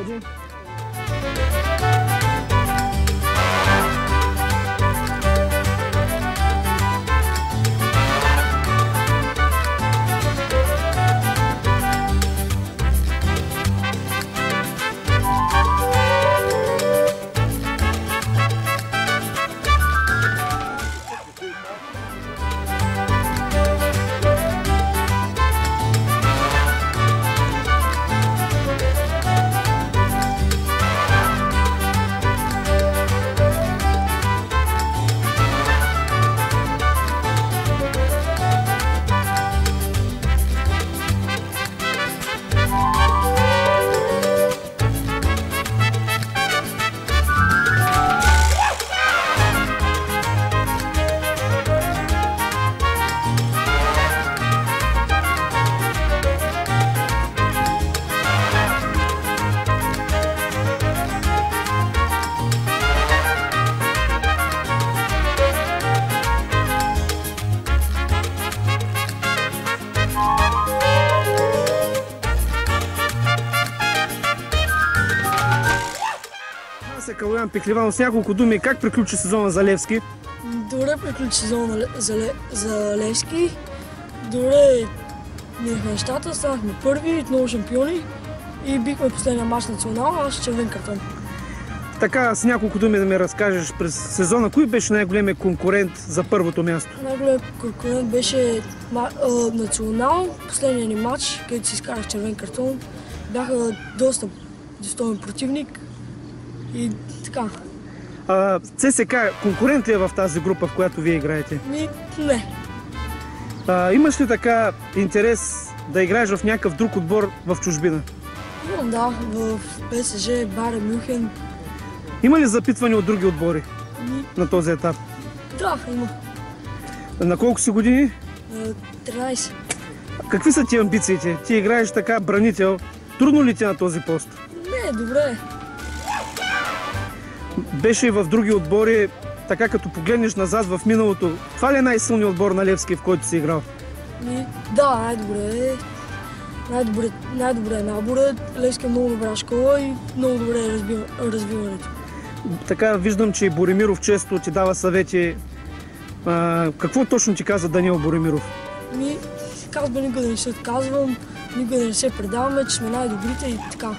млади. Калоян Пехливанов, с няколко думи, как приключи сезона за Левски? Добре приключи сезона за Левски. Добре минахме нещата, станахме първи, много шампиони и бихме последния мач национал, аз червен картон. Така, с няколко думи да ми разкажеш през сезона, кой беше най-големият конкурент за първото място? Най-големият конкурент беше национал, последния ни мач, където си изкарах червен картон. Бяха доста достоен противник. И така. ЦСКА конкурент ли е в тази група, в която вие играете? Не. Имаш ли така интерес да играеш в някакъв друг отбор в чужбина? Имам, да. В ПСЖ, Байерн Мюнхен. Има ли запитване от други отбори на този етап? Да, има. На колко си години? 13. Какви са ти амбициите? Ти играеш така бранител. Трудно ли ти на този пост? Не, добре. Беше и в други отбори, така като погледнеш назад в миналото. Това ли е най-силният отбор на Левски, в който си играл? Да, най-добре. Най-добре е наборът. Левски е много добра школа и много добре е развиването. Така виждам, че и Боримиров често ти дава съвети. Какво точно ти каза Даниел Боримиров? Казва, никога да не се отказвам, никога да не се предаваме, че сме най-добрите и така.